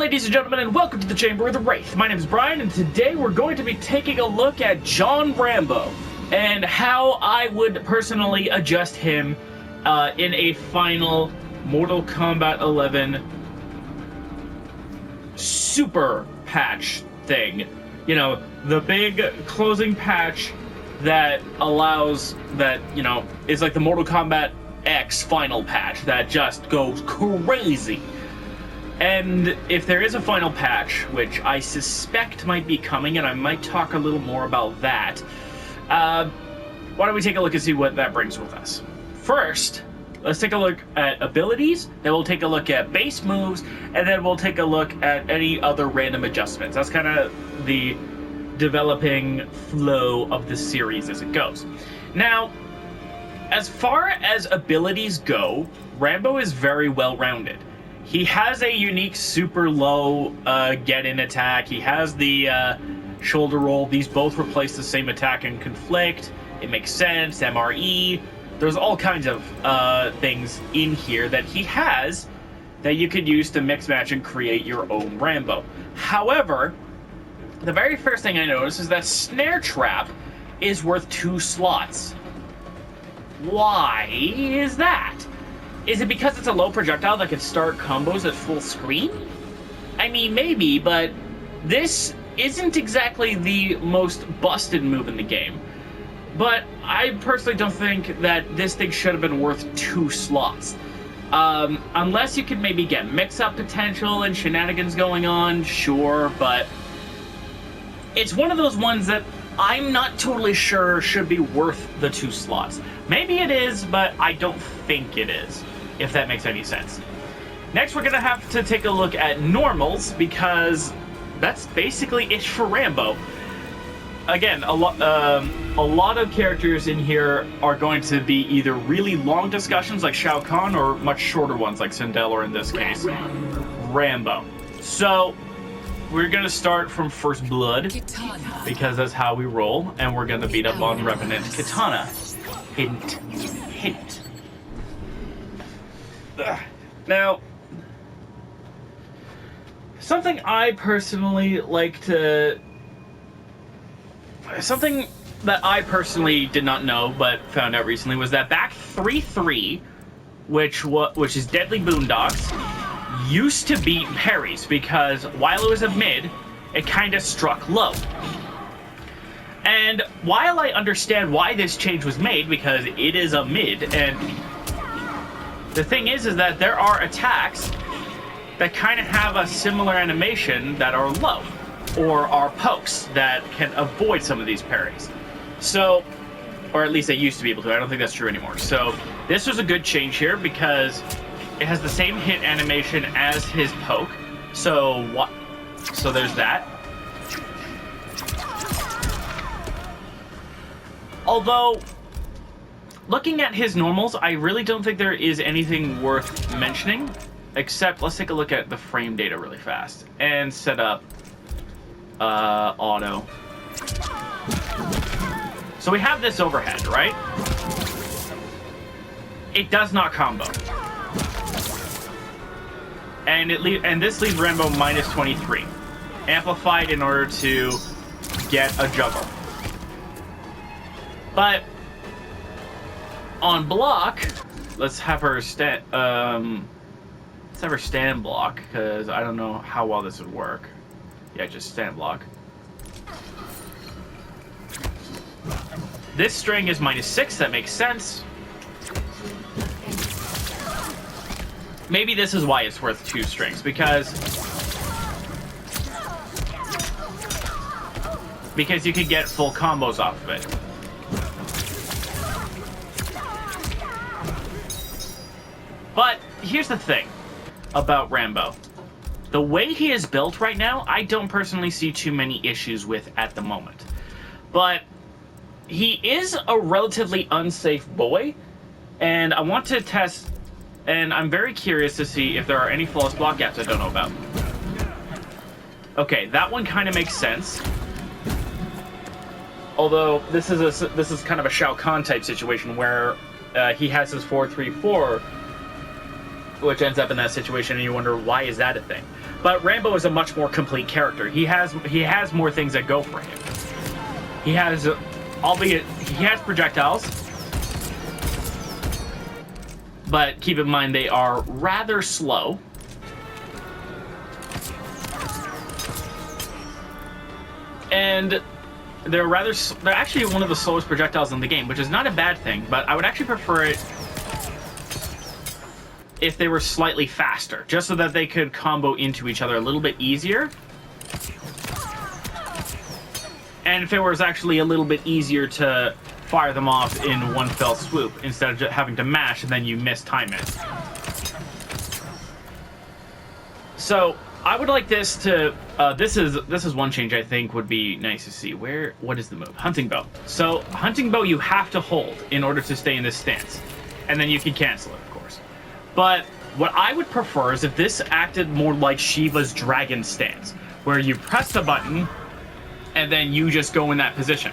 ladies and gentlemen, and welcome to the Chamber of the Wraith. My name is Brian, and today we're going to be taking a look at John Rambo and how I would personally adjust him in a final Mortal Kombat 11 super patch thing. You know, the big closing patch that allows, that, you know, is like the Mortal Kombat X final patch that just goes crazy. And if there is a final patch, which I suspect might be coming, and I might talk a little more about that, why don't we take a look and see what that brings with us. First, let's take a look at abilities, then we'll take a look at base moves, and then we'll take a look at any other random adjustments. That's kind of the developing flow of the series as it goes. Now, as far as abilities go, Rambo is very well-rounded. He has a unique super low get-in attack. He has the shoulder roll. These both replace the same attack in Conflict. It makes sense. MRE. There's all kinds of things in here that he has that you could use to mix match and create your own Rambo. However, the very first thing I noticed is that Snare Trap is worth 2 slots. Why is that? Is it because it's a low projectile that can start combos at full screen? I mean, maybe, but this isn't exactly the most busted move in the game. But I personally don't think that this thing should have been worth 2 slots. Unless you could maybe get mix-up potential and shenanigans going on, sure, but it's one of those ones that I'm not totally sure should be worth the 2 slots. Maybe it is, but I don't think it is, if that makes any sense. Next, we're going to have to take a look at normals, because that's basically it for Rambo. Again, a lot of characters in here are going to be either really long discussions like Shao Kahn, or much shorter ones like Sindel, or in this case, Rambo. So, we're going to start from First Blood, because that's how we roll, and we're going to beat up on Revenant Katana. Hint. Hint. Now, something I personally like to... Something that I personally did not know, but found out recently, was that back 3-3, which is Deadly Boondocks, used to beat parries, because while it was a mid, it kind of struck low. And while I understand why this change was made, because it is a mid, and the thing is that there are attacks that kind of have a similar animation that are low, or are pokes that can avoid some of these parries. So, or at least they used to be able to. I don't think that's true anymore. So this was a good change here, because it has the same hit animation as his poke. So there's that. Although, looking at his normals, I really don't think there is anything worth mentioning, except let's take a look at the frame data really fast and set up auto. So we have this overhead, right? It does not combo. And this leaves Rambo minus 23. Amplified in order to get a juggle. But on block, let's have her stand block, because I don't know how well this would work. Yeah, just stand block. This string is minus 6, that makes sense. Maybe this is why it's worth 2 strings, because you could get full combos off of it. But here's the thing about Rambo. The way he is built right now, I don't personally see too many issues with at the moment. But he is a relatively unsafe boy, and I want to test, and I'm very curious to see if there are any flawless block gaps I don't know about. Okay, that one kind of makes sense. Although this is kind of a Shao Kahn type situation where he has his 4-3-4, which ends up in that situation, and you wonder, why is that a thing? But Rambo is a much more complete character. He has more things that go for him. He has, albeit he has projectiles, but keep in mind they are rather slow. And they're actually one of the slowest projectiles in the game, which is not a bad thing, but I would actually prefer it if they were slightly faster, just so that they could combo into each other a little bit easier. And if it was actually a little bit easier to fire them off in one fell swoop, instead of just having to mash and then you time it. So, I would like this to, this is one change I think would be nice to see. What is the move? Hunting bow. So, hunting bow you have to hold in order to stay in this stance. And then you can cancel it, of course. But what I would prefer is if this acted more like Shiva's dragon stance, where you press the button, and then you just go in that position.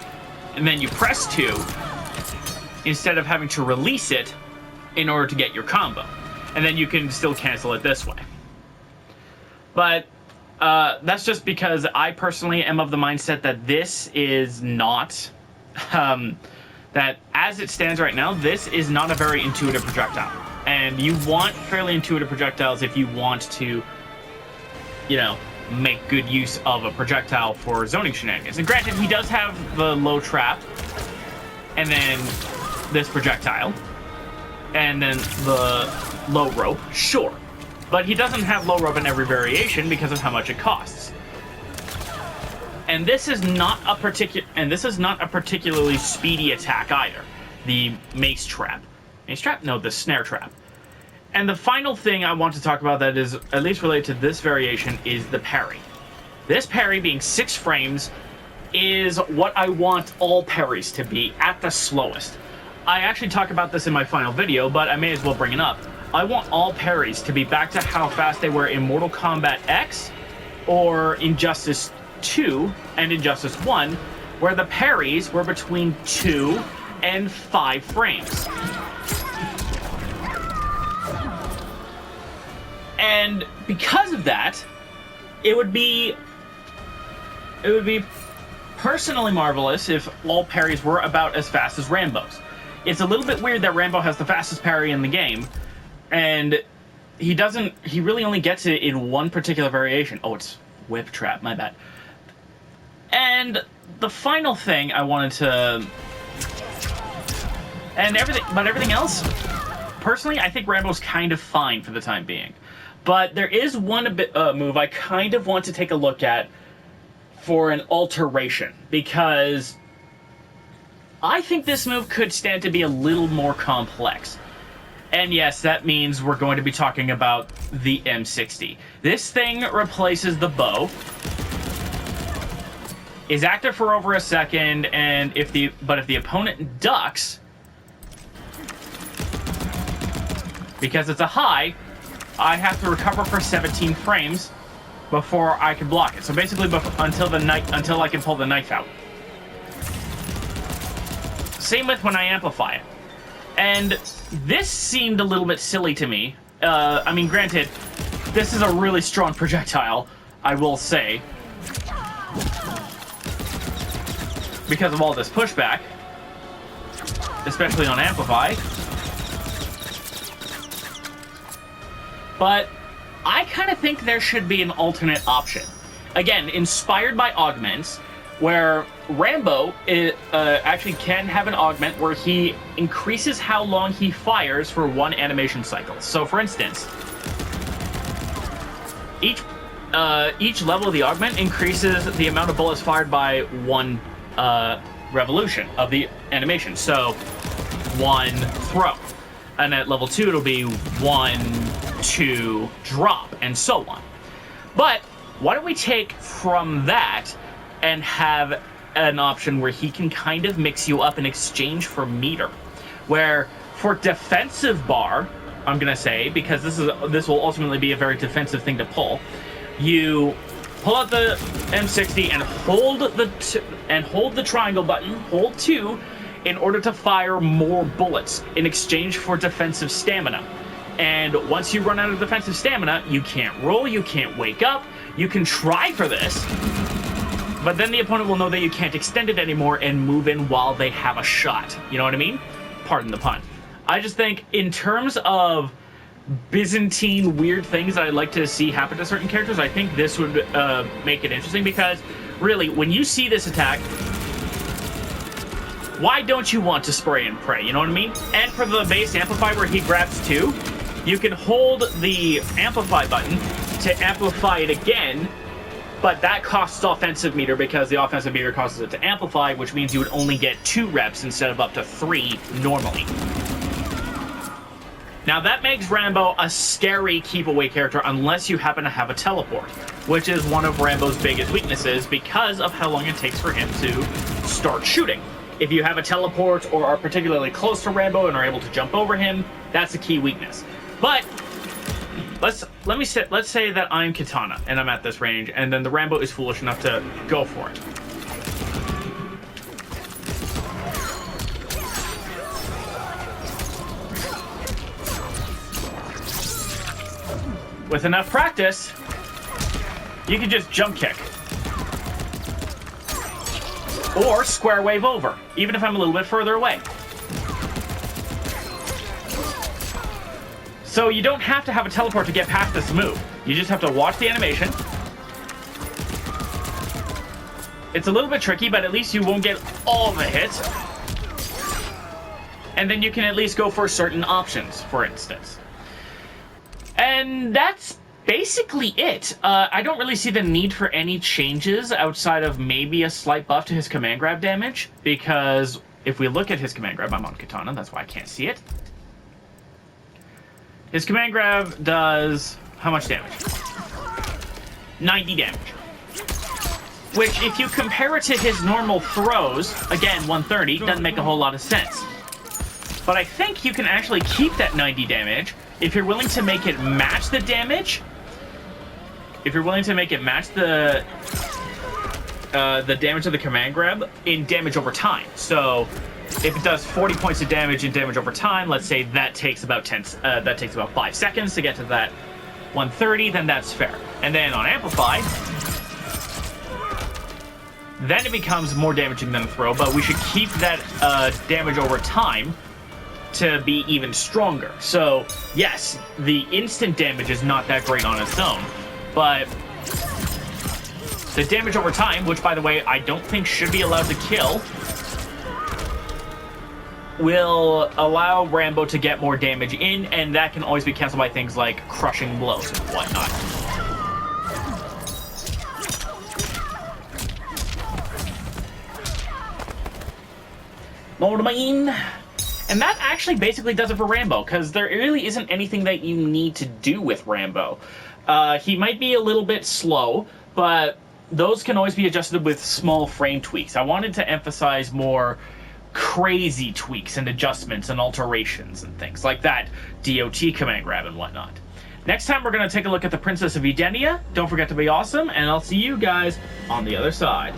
And then you press 2, instead of having to release it in order to get your combo. And then you can still cancel it this way. But that's just because I personally am of the mindset that this is not, that as it stands right now, this is not a very intuitive projectile. And you want fairly intuitive projectiles if you want to, you know, make good use of a projectile for zoning shenanigans. And granted, he does have the low trap, and then this projectile, and then the low rope, sure. But he doesn't have low rope in every variation because of how much it costs. And this is not a particularly speedy attack either. The mace trap. Mace trap? No, the snare trap. And the final thing I want to talk about that is at least related to this variation is the parry. This parry, being 6 frames, is what I want all parries to be at the slowest. I actually talk about this in my final video, but I may as well bring it up. I want all parries to be back to how fast they were in Mortal Kombat X or Injustice 2 and Injustice 1, where the parries were between 2 and 5 frames. And because of that, it would be personally marvelous if all parries were about as fast as Rambo's. It's a little bit weird that Rambo has the fastest parry in the game, and he really only gets it in one particular variation. Oh, it's whip trap, my bad. And the final thing I wanted to, but everything else, personally, I think Rambo's kind of fine for the time being. But there is one move I kind of want to take a look at for an alteration, because I think this move could stand to be a little more complex. And yes, that means we're going to be talking about the M60. This thing replaces the bow, is active for over a second, and if the opponent ducks, because it's a high, I have to recover for 17 frames before I can block it. So basically, until I can pull the knife out. Same with when I amplify it. And this seemed a little bit silly to me. I mean, granted, this is a really strong projectile, I will say, because of all this pushback, especially on amplify. But I kind of think there should be an alternate option. Again, inspired by augments, where Rambo actually can have an augment where he increases how long he fires for one animation cycle. So, for instance, each level of the augment increases the amount of bullets fired by one revolution of the animation. So, 1 throw. And at level 2, it'll be 1, 2, drop, and so on. But why don't we take from that and have an option where he can kind of mix you up in exchange for meter, where for defensive bar, I'm gonna say, because this will ultimately be a very defensive thing to pull, you pull out the M60 and hold the triangle button, hold 2, in order to fire more bullets in exchange for defensive stamina. And once you run out of defensive stamina, you can't roll, you can't wake up, you can try for this, but then the opponent will know that you can't extend it anymore and move in while they have a shot. You know what I mean? Pardon the pun. I just think in terms of Byzantine weird things that I'd like to see happen to certain characters, I think this would make it interesting, because really, when you see this attack, why don't you want to spray and pray? You know what I mean? And for the base amplify where he grabs 2, you can hold the amplify button to amplify it again, but that costs offensive meter because the offensive meter causes it to amplify, which means you would only get 2 reps instead of up to 3 normally. Now that makes Rambo a scary keep away character unless you happen to have a teleport, which is one of Rambo's biggest weaknesses because of how long it takes for him to start shooting. If you have a teleport or are particularly close to Rambo and are able to jump over him, that's a key weakness. But let's say that I'm Kitana and I'm at this range, and then the Rambo is foolish enough to go for it. With enough practice, you can just jump kick. Or square wave over, even if I'm a little bit further away. So you don't have to have a teleport to get past this move. You just have to watch the animation. It's a little bit tricky, but at least you won't get all the hits. And then you can at least go for certain options, for instance. And that's basically it. I don't really see the need for any changes outside of maybe a slight buff to his command grab damage, because if we look at his command grab, I'm on Kitana, that's why I can't see it. His command grab does how much damage? 90 damage. Which, if you compare it to his normal throws, again, 130, doesn't make a whole lot of sense. But I think you can actually keep that 90 damage if you're willing to make it match the damage. If you're willing to make it match the damage of the command grab in damage over time. So if it does 40 points of damage in damage over time, let's say that takes about 5 seconds to get to that 130, then that's fair. And then on amplify, then it becomes more damaging than a throw, but we should keep that damage over time to be even stronger. So yes, the instant damage is not that great on its own, but the damage over time, which by the way I don't think should be allowed to kill, will allow Rambo to get more damage in, and that can always be canceled by things like crushing blows and whatnot. And that actually basically does it for Rambo, because there really isn't anything that you need to do with Rambo. He might be a little bit slow, but those can always be adjusted with small frame tweaks. I wanted to emphasize more crazy tweaks and adjustments and alterations and things like that DOT command grab and whatnot. Next time we're going to take a look at the Princess of Edenia. Don't forget to be awesome, and I'll see you guys on the other side.